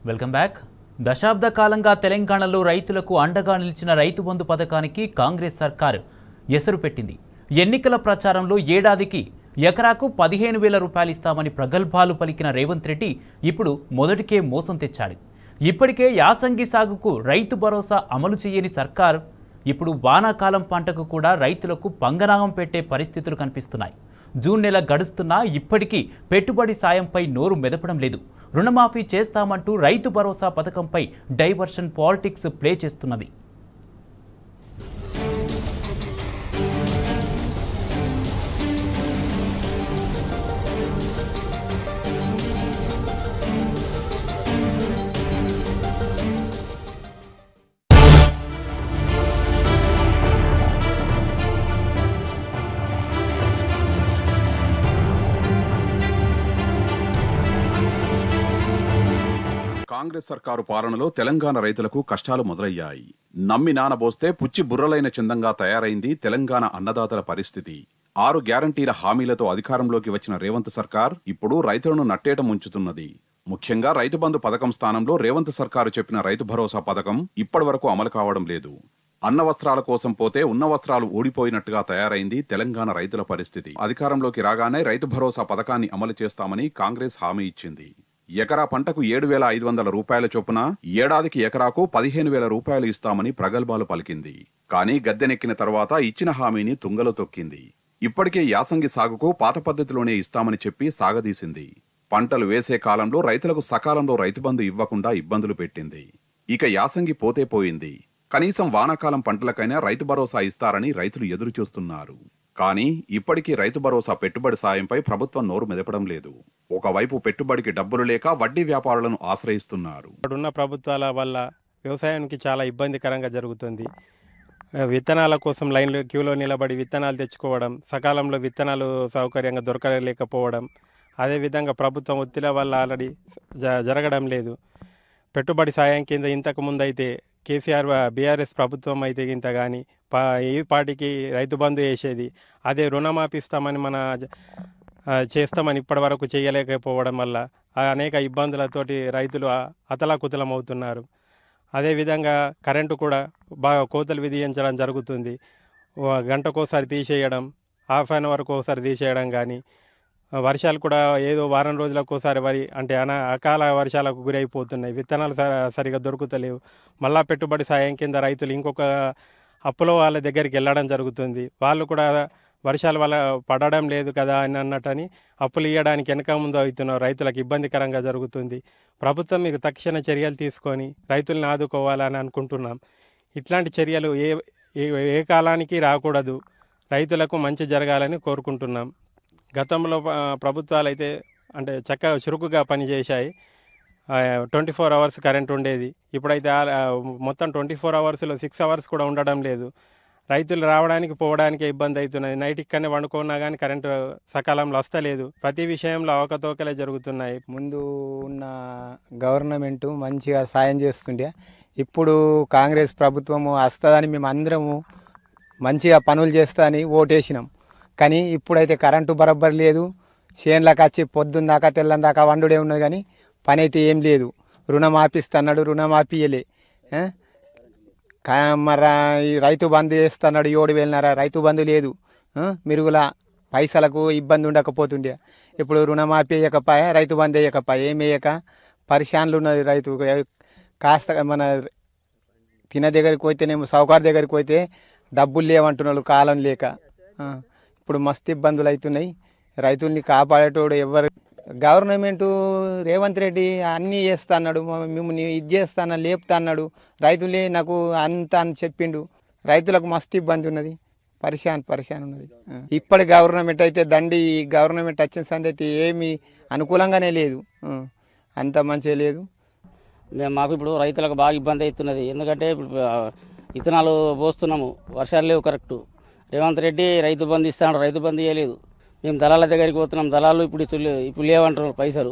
Welcome back. దశాబ్ద కాలంగా తెలంగాణలో రైతులకు అండగా నిలిచిన రైతు బంధు పథకానికి కాంగ్రెస్ సర్కారు ఎసరు పెట్టింది. ఎన్నికల ప్రచారంలో ఏడాదికి ఎకరాకు 15,000 రూపాయలు ఇస్తామని ప్రగల్భాలు పలికిన రేవంత్ రెడ్డి ఇప్పుడు మొదటికే మోసం తెచ్చాడు. ఇప్పటికే యాసంగి సాగుకు రైతు భరోసా అమలు చేయని సర్కారు ఇప్పుడు వానాకాలం పంటకు కూడా రైతులకు పంగనామం పెట్టే పరిస్థితులు కనిపిస్తున్నాయి. జూన్ నెల గడుస్తున్నా ఇప్పటికీ పెట్టుబడి సాయంపై నోరు మెదపడం లేదు. రుణమాఫీ చేస్తామంటూ Rythu Bharosa పథకంపై diversion politics play చేస్తున్నది. కాంగ్రెస్ సర్కారు పాలనలో తెలంగాణ రైతులకు కష్టాలు మొదలయ్యాయి. నమ్మి నానబోస్తే పుచ్చి బుర్రలైన చందంగా తయారైంది తెలంగాణ అన్నదాతల పరిస్థితి. 6 గ్యారంటీల హామీలతో అధికారంలోకి వచ్చిన రేవంత్ సర్కార్ ఇప్పుడు రైతులను నట్టేట ముంచుతున్నది. ముఖ్యంగా రైతు బంధు పథకం స్థానంలో రేవంత్ సర్కారు చెప్పిన రైతు భరోసా పథకం ఇప్పటివరకు అమలు కావడం లేదు. అన్న వస్త్రాల కోసం పోతే ఉన్న వస్త్రాలు ఊడిపోయినట్టుగా తయారైంది తెలంగాణ రైతుల పరిస్థితి. అధికారంలోకి రాగానే రైతు భరోసా పథకాన్ని అమలు చేస్తామని కాంగ్రెస్ హామీ ఇచ్చింది. ఎకరా పంటకు 7,500 రూపాయల చొప్పున ఏడాదికి ఎకరాకు 15,000 రూపాయలు ఇస్తామని ప్రగల్భాలు పలికింది. కానీ గద్దెనెక్కిన తర్వాత ఇచ్చిన హామీని తుంగలో తొక్కింది. ఇప్పటికే యాసంగి సాగుకు పాత పద్ధతిలోనే ఇస్తామని చెప్పి సాగదీసింది. పంటలు వేసే కాలంలో రైతులకు సకాలంలో రైతు బంధు ఇవ్వకుండా ఇబ్బందులు పెట్టింది. ఇక యాసంగి పోతే పోయింది. కనీసం వానాకాలం పంటలకైనా రైతు భరోసా ఇస్తారని రైతులు ఎదురు చూస్తున్నారు. కానీ ఇప్పటికీ రైతు భరోసా పెట్టుబడి సాయంపై ప్రభుత్వం నోరు మెదపడం లేదు. ఒకవైపు పెట్టుబడికి డబ్బులు లేక వడ్డీ వ్యాపారులను ఆశ్రయిస్తున్నారు. ఇప్పుడున్న ప్రభుత్వాల వల్ల వ్యవసాయానికి చాలా ఇబ్బందికరంగా జరుగుతుంది. విత్తనాల కోసం లైన్లో క్యూలో నిలబడి విత్తనాలు తెచ్చుకోవడం, సకాలంలో విత్తనాలు సౌకర్యంగా దొరకలేకపోవడం, అదేవిధంగా ప్రభుత్వం ఒత్తిడి వల్ల ఆల్రెడీ జరగడం లేదు. పెట్టుబడి సాయం కింద ఇంతకు ముందు అయితే కేసీఆర్ బీఆర్ఎస్ ప్రభుత్వం అయితే ఇంత కానీ ఈ పార్టీకి రైతు బంధు వేసేది. అదే రుణమాఫీ ఇస్తామని చేస్తామని ఇప్పటి వరకు చేయలేకపోవడం వల్ల అనేక ఇబ్బందులతోటి రైతులు అతలాకుతలం అవుతున్నారు. అదేవిధంగా కరెంటు కూడా బాగా కోతలు విధించడం జరుగుతుంది. గంటకోసారి తీసేయడం, హాఫ్ అన్ అవర్కి ఒకసారి తీసేయడం కానీ, వర్షాలు కూడా ఏదో వారం రోజులకోసారి అకాల వర్షాలకు గురైపోతున్నాయి. విత్తనాలు సరిగా దొరుకుతలేవు. మళ్ళా పెట్టుబడి సాయం కింద రైతులు ఇంకొక అప్పుల వాళ్ళ దగ్గరికి వెళ్ళడం జరుగుతుంది. వాళ్ళు కూడా వర్షాల వల్ల పడడం లేదు కదా అని అన్నట్టని అప్పులు ఇవ్వడానికి వెనక ముందు అవుతున్నారు. రైతులకు ఇబ్బందికరంగా జరుగుతుంది. ప్రభుత్వం మీకు తక్షణ చర్యలు తీసుకొని రైతులను ఆదుకోవాలని అనుకుంటున్నాం. ఇట్లాంటి చర్యలు ఏ కాలానికి రాకూడదు. రైతులకు మంచి జరగాలని కోరుకుంటున్నాం. గతంలో ప్రభుత్వాలు అయితే చక్కగా చురుకుగా పనిచేశాయి. 24 అవర్స్ కరెంట్ ఉండేది. ఇప్పుడైతే మొత్తం 24 అవర్స్లో 6 అవర్స్ కూడా ఉండడం లేదు. రైతులు రావడానికి పోవడానికి ఇబ్బంది అవుతున్నది. నైట్ ఇక్కడనే వండుకున్నా కానీ కరెంటు సకాలంలో వస్తలేదు. ప్రతి విషయంలో అవకతవకలే జరుగుతున్నాయి. ముందు ఉన్న గవర్నమెంటు మంచిగా సాయం చేస్తుండే, ఇప్పుడు కాంగ్రెస్ ప్రభుత్వము వస్తుందని మేము అందరము మంచిగా పనులు చేస్తా అని ఓటేసినాం. కానీ ఇప్పుడైతే కరెంటు బరబ్బర్ లేదు. చేన్లకు వచ్చి పొద్దున్న దాకా తెల్లని దాకా వండుడే ఉన్నది కానీ పని అయితే ఏం లేదు. రుణమాఫీ ఇస్తున్నాడు, రుణమాఫీ ఇయ్యలే. మరి ఈ రైతు బంధు చేస్తున్నాడు 7,000 రైతు బంధు లేదు. మిరుగుల పైసలకు ఇబ్బంది ఉండకపోతుండే. ఇప్పుడు రుణమాఫీ వేయకపోయా, రైతు బంధు వేయకపోయా, ఏం వేయక పరిశాన్లు ఉన్నది రైతు. కాస్త మన తిన దగ్గరికి పోతేనేమో సౌకర్య దగ్గరికి పోతే డబ్బులు లేవంటున్నాడు కాలం లేక. ఇప్పుడు మస్తు ఇబ్బందులు అవుతున్నాయి. రైతుల్ని కాపాడేటోడు ఎవరు? గవర్నమెంటు రేవంత్ రెడ్డి అన్నీ చేస్తా అన్నాడు, మిమ్మల్ని ఇది చేస్తా అన్నాడు, లేపుతా అన్నాడు. రైతులే నాకు అంత అని చెప్పిండు. రైతులకు మస్తు ఇబ్బంది ఉన్నది, పరిశాన్ ఉన్నది. ఇప్పటి గవర్నమెంట్ అయితే గవర్నమెంట్ వచ్చిన సంది అయితే ఏమీ అనుకూలంగానే లేదు, అంత మంచిగా లేదు. మాకు ఇప్పుడు రైతులకు బాగా ఇబ్బంది అవుతున్నది. ఎందుకంటే ఇప్పుడు విత్తనాలు పోస్తున్నాము, వర్షాలు లేవు కరెక్టు. రేవంత్ రెడ్డి రైతు బంధు ఇస్తాడు, రైతు బంధు ఇవ్వలేదు. మేము దళాల దగ్గరికి పోతున్నాం, దళాలు ఇప్పుడు లేవంటున్నారు పైసలు.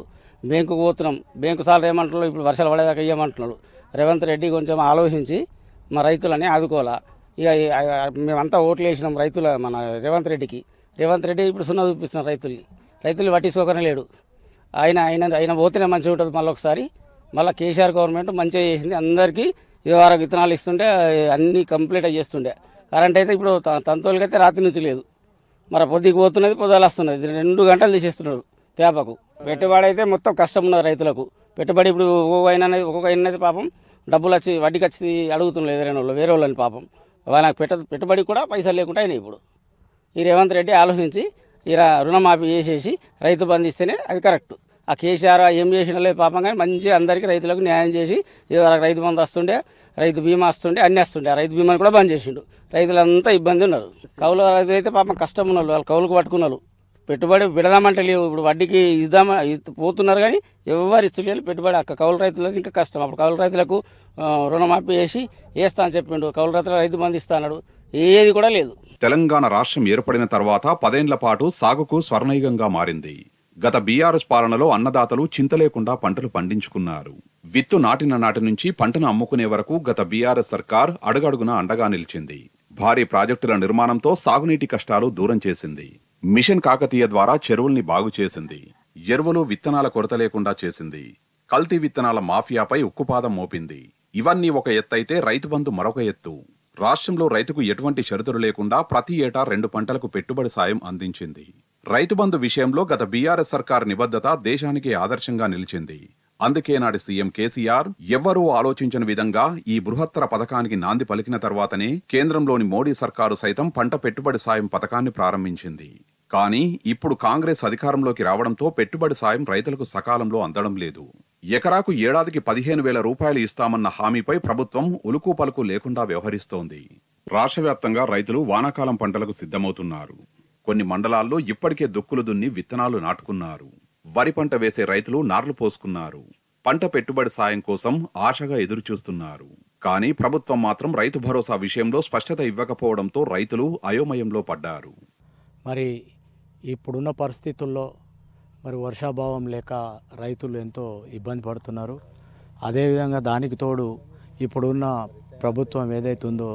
బ్యాంకుకు పోతున్నాం, బ్యాంకు సార్లు ఏమంటున్నారు, ఇప్పుడు వర్షాలు పడేదాకా ఇవ్వమంటున్నాడు. రేవంత్ రెడ్డి కొంచెం ఆలోచించి మా రైతులని ఆదుకోవాలా. ఇక మేమంతా ఓట్లు వేసినాం మన రేవంత్ రెడ్డికి. రేవంత్ రెడ్డి ఇప్పుడు సున్నా చూపిస్తున్నాం రైతుల్ని పట్టించుకోకనే లేడు. ఆయన పోతేనే మంచిగా ఉంటుంది. మళ్ళీ ఒకసారి మళ్ళీ కేసీఆర్ గవర్నమెంట్ మంచిగా చేసింది, అందరికీ ఇదివరకు విత్తనాలు ఇస్తుంటే అన్నీ కంప్లీట్ చేస్తుండే. కరెంట్ అయితే ఇప్పుడు తంతోళ్ళకైతే రాత్రి నుంచి లేదు, మరి పొద్దుకి పోతున్నది పొద్దులు వస్తున్నది, 2 గంటలు తీసేస్తున్నారు తేపకు. పెట్టుబడి అయితే మొత్తం కష్టం ఉన్నది రైతులకు. పెట్టుబడి ఇప్పుడు ఒక్కొక్క అయినది పాపం డబ్బులు వచ్చి వడ్డీకి వచ్చి అడుగుతున్నారు ఎదురైన వాళ్ళు, వేరే వాళ్ళని పాపం వాళ్ళకి పెట్టుబడి కూడా పైసలు లేకుండా అయినాయి. ఇప్పుడు ఈ రేవంత్ రెడ్డి ఆలోచించి రుణమాఫీ చేసేసి రైతు బంధు ఇస్తేనే అది కరెక్ట్. ఆ కేసీఆర్ ఏం చేసిన లేదు పాపం, కానీ మంచిగా అందరికీ రైతులకు న్యాయం చేసి రైతు బంధు వస్తుండే, రైతు బీమా వస్తుండే, అన్నీ వస్తుండే. ఆ రైతు బీమాని కూడా బంద్ చేసిండు. రైతులంతా ఇబ్బంది ఉన్నారు. కౌలు రైతులు అయితే పాపం కష్టం ఉన్నారు, వాళ్ళు కౌలుకు పట్టుకున్నారు. పెట్టుబడి పెడదామంటే లేవు, ఇప్పుడు వడ్డీకి పోతున్నారు కానీ ఎవరు ఇచ్చలేదు పెట్టుబడి. కౌలు రైతులకు ఇంకా కష్టం. అప్పుడు కౌలు రైతులకు రుణమాఫీ చేసి వేస్తా అని చెప్పిండు, కౌలు రైతులకు రైతు బంధు ఇస్తా అన్నాడు, ఏది కూడా లేదు. తెలంగాణ రాష్ట్రం ఏర్పడిన తర్వాత 10 ఏళ్ల పాటు సాగుకు స్వర్ణయుగంగా మారింది. గత బీఆర్ఎస్ పాలనలో అన్నదాతలు చింత లేకుండా పంటలు పండించుకున్నారు. విత్తు నాటిన నాటి నుంచి పంటను అమ్ముకునే వరకు గత బీఆర్ఎస్ సర్కార్ అడుగడుగున అండగా నిలిచింది. భారీ ప్రాజెక్టుల నిర్మాణంతో సాగునీటి కష్టాలు దూరం చేసింది. మిషన్ కాకతీయ ద్వారా చెరువుల్ని బాగు చేసింది. ఎరువులు విత్తనాల కొరత లేకుండా చేసింది. కల్తీ విత్తనాల మాఫియాపై ఉక్కుపాదం మోపింది. ఇవన్నీ ఒక ఎత్తైతే రైతు బంధు మరొక ఎత్తు. రాష్ట్రంలో రైతుకు ఎటువంటి షరతులు లేకుండా ప్రతి ఏటా 2 పంటలకు పెట్టుబడి సాయం అందించింది. రైతు బంధు విషయంలో గత బీఆర్ఎస్ సర్కార్ నిబద్ధత దేశానికి ఆదర్శంగా నిలిచింది. అందుకే నాటి సీఎం కేసీఆర్ ఎవ్వరూ ఆలోచించని విధంగా ఈ బృహత్తర పథకానికి నాంది పలికిన తర్వాతనే కేంద్రంలోని మోడీ సర్కారు సైతం పంట పెట్టుబడి సాయం పథకాన్ని ప్రారంభించింది. కానీ ఇప్పుడు కాంగ్రెస్ అధికారంలోకి రావడంతో పెట్టుబడి సాయం రైతులకు సకాలంలో అందడం లేదు. ఎకరాకు ఏడాదికి 15,000 రూపాయలు ఇస్తామన్న హామీపై ప్రభుత్వం ఉలుకు పలుకు లేకుండా వ్యవహరిస్తోంది. రాష్ట్ర వ్యాప్తంగా రైతులు వానాకాలం పంటలకు సిద్ధమవుతున్నారు. కొన్ని మండలాల్లో ఇప్పటికే దుక్కులు దున్ని విత్తనాలు నాటుకున్నారు. వరి పంట వేసే రైతులు నార్లు పోసుకున్నారు. పంట పెట్టుబడి సాయం కోసం ఆశగా ఎదురుచూస్తున్నారు. కానీ ప్రభుత్వం మాత్రం రైతు భరోసా విషయంలో స్పష్టత ఇవ్వకపోవడంతో రైతులు అయోమయంలో పడ్డారు. మరి ఇప్పుడున్న పరిస్థితుల్లో మరి వర్షాభావం లేక రైతులు ఎంతో ఇబ్బంది పడుతున్నారు. అదేవిధంగా దానికి తోడు ఇప్పుడున్న ప్రభుత్వం ఏదైతుందో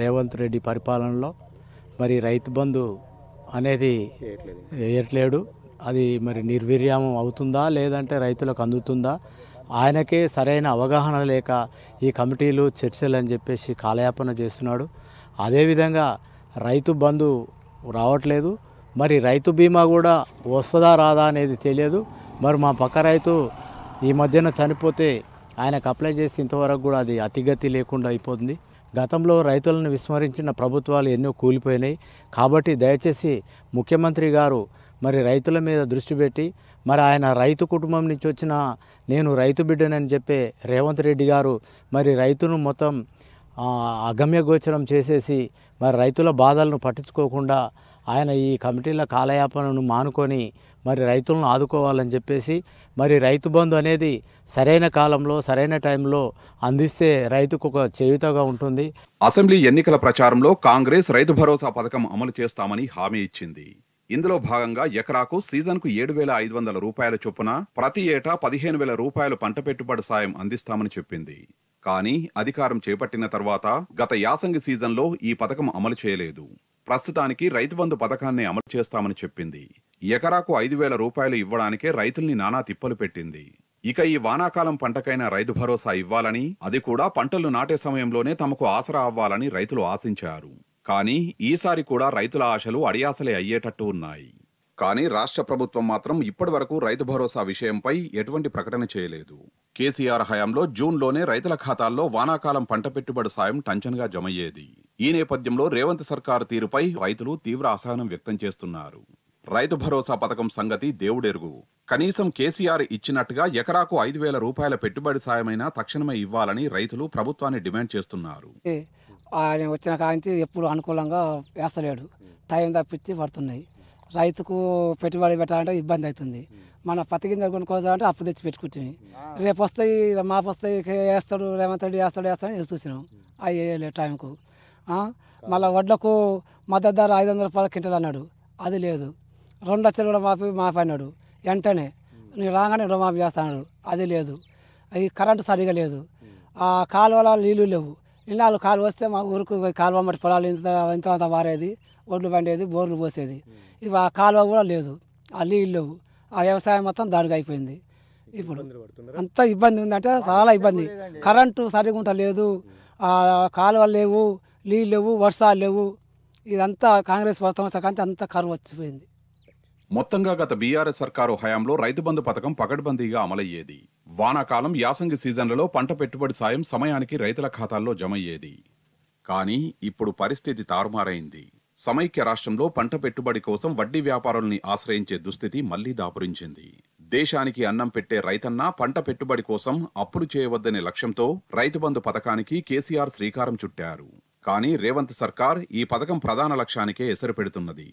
రేవంత్ రెడ్డి పరిపాలనలో మరి రైతు బంధు అనేది వేయట్లేడు. అది మరి నిర్వీర్యం అవుతుందా లేదంటే రైతులకు అందుతుందా, ఆయనకే సరైన అవగాహన లేక ఈ కమిటీలు చర్చలు అని చెప్పేసి కాలయాపన చేస్తున్నాడు. అదేవిధంగా రైతు బంధు రావట్లేదు. మరి రైతు బీమా కూడా వస్తుందా రాదా అనేది తెలియదు. మరి మా పక్క రైతు ఈ మధ్యన చనిపోతే ఆయనకు అప్లై చేసి ఇంతవరకు కూడా అది అతిగతి లేకుండా అయిపోతుంది. గతంలో రైతులను విస్మరించిన ప్రభుత్వాలు ఎన్నో కూలిపోయినాయి. కాబట్టి దయచేసి ముఖ్యమంత్రి గారు మరి రైతుల మీద దృష్టి పెట్టి, మరి ఆయన రైతు కుటుంబం నుంచి వచ్చిన నేను రైతు బిడ్డనని చెప్పే రేవంత్ రెడ్డి గారు మరి రైతును మొత్తం అగమ్యగోచరం చేసేసి మరి రైతుల బాధలను పట్టించుకోకుండా ఆయన ఈ కమిటీల కాలయాపనను మానుకొని మరి రైతులను ఆదుకోవాలని చెప్పేసి మరి రైతు బంధు అనేది సరైన కాలంలో సరైన టైంలో అందిస్తే రైతుకు ఒక చేయూతగా ఉంటుంది. అసెంబ్లీ ఎన్నికల ప్రచారంలో కాంగ్రెస్ రైతు భరోసా పథకం అమలు చేస్తామని హామీ ఇచ్చింది. ఇందులో భాగంగా ఎకరాకు సీజన్కు 7,500 రూపాయల చొప్పున ప్రతి ఏటా 15,000 రూపాయలు పంట పెట్టుబడి సాయం అందిస్తామని చెప్పింది. కానీ అధికారం చేపట్టిన తర్వాత గత యాసంగి సీజన్లో ఈ పథకం అమలు చేయలేదు. ప్రస్తుతానికి రైతు బంధు పథకాన్ని అమలు చేస్తామని చెప్పింది. ఎకరాకు 5,000 రూపాయలు ఇవ్వడానికే రైతుల్ని నానా తిప్పలు పెట్టింది. ఇక ఈ వానాకాలం పంటకైనా రైతు భరోసా ఇవ్వాలని, అది కూడా పంటలు నాటే సమయంలోనే తమకు ఆసరా అవ్వాలని రైతులు ఆశించారు. కానీ ఈసారి కూడా రైతుల ఆశలు అడియాసలే అయ్యేటట్టు ఉన్నాయి. కానీ రాష్ట్ర ప్రభుత్వం మాత్రం ఇప్పటి వరకు రైతు భరోసా విషయంపై ఎటువంటి ప్రకటన చేయలేదు. కేసీఆర్ హయాంలో జూన్లోనే రైతుల ఖాతాల్లో వానాకాలం పంట పెట్టుబడి సాయం టంచన్గా జమయ్యేది. ఈ నేపథ్యంలో రేవంత్ సర్కారు తీరుపై రైతులు తీవ్ర అసహనం వ్యక్తం చేస్తున్నారు. రైతు భరోసా పథకం సంగతి దేవుడెరుగు. కనీసం కేసీఆర్ ఇచ్చినట్టుగా ఎకరాకు 5,000 రూపాయల పెట్టుబడి సాయమైనా తక్షణమే ఇవ్వాలని రైతులు ప్రభుత్వాన్ని డిమాండ్ చేస్తున్నారు. ఆయన వచ్చిన కాంచి ఎప్పుడు అనుకూలంగా వేస్తలేడు, టైం తప్పించి పడుతున్నాయి. రైతుకు పెట్టుబడి పెట్టాలంటే ఇబ్బంది అవుతుంది. మన పత్తి గింజలు కొనుక్కోవాలంటే అప్పు తెచ్చి పెట్టుకుంటుంది. రేపు వస్తాయి మాపు వస్తాయి వేస్తాడు రేవంత్ రెడ్డి వేస్తాడు చూసినాం, అవి వేయలేదు టైంకు. మళ్ళీ వడ్లకు మద్దతు ధర 500 రూపాయల క్వింటల్ అన్నాడు, అది లేదు. 2 లక్షలు కూడా మాఫీ అన్నాడు, వెంటనే నేను రాగానే రుణమాఫీ చేస్తాడు, అది లేదు. అది కరెంటు సరిగా లేదు. ఆ కాలువల నీళ్ళు లేవు. ఇన్నాళ్ళు కాలువ వస్తే మా ఊరికి కాలువ మట్టి పొలాలు ఇంత వారేది, ఒడ్లు పండేది, బోర్లు పోసేది. ఇవి ఆ కాలువ కూడా లేదు, ఆ నీళ్ళు లేవు. ఆ వ్యవసాయం మొత్తం దాడిగా అయిపోయింది. ఇప్పుడు అంత ఇబ్బంది ఉందంటే చాలా ఇబ్బంది. కరెంటు సరిగా ఉంటలేదు, కాలువలు లేవు, నీళ్ళు లేవు, వర్షాలు లేవు. ఇదంతా కాంగ్రెస్ ప్రభుత్వం వచ్చాకంటే అంతా కరువు వచ్చిపోయింది. మొత్తంగా గత బీఆర్ఎస్ సర్కారు హయాంలో రైతు బంధు పథకం పకడ్బందీగా అమలయ్యేది. వానాకాలం, యాసంగి సీజన్లలో పంట పెట్టుబడి సాయం సమయానికి రైతుల ఖాతాల్లో జమయ్యేది. కానీ ఇప్పుడు పరిస్థితి తారుమారైంది. సమైక్య రాష్ట్రంలో పంట పెట్టుబడి కోసం వడ్డీ వ్యాపారుల్ని ఆశ్రయించే దుస్థితి మళ్లీ దాపురించింది. దేశానికి అన్నం పెట్టే రైతన్న పంట పెట్టుబడి కోసం అప్పులు చేయవద్దనే లక్ష్యంతో రైతు బంధు పథకానికి కేసీఆర్ శ్రీకారం చుట్టారు. కానీ రేవంత్ సర్కార్ ఈ పథకం ప్రధాన లక్ష్యానికే ఎసరు పెడుతున్నది.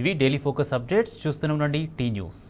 ఇవి డైలీ ఫోకస్ అప్డేట్స్. చూస్తూనే ఉండండి టీ న్యూస్.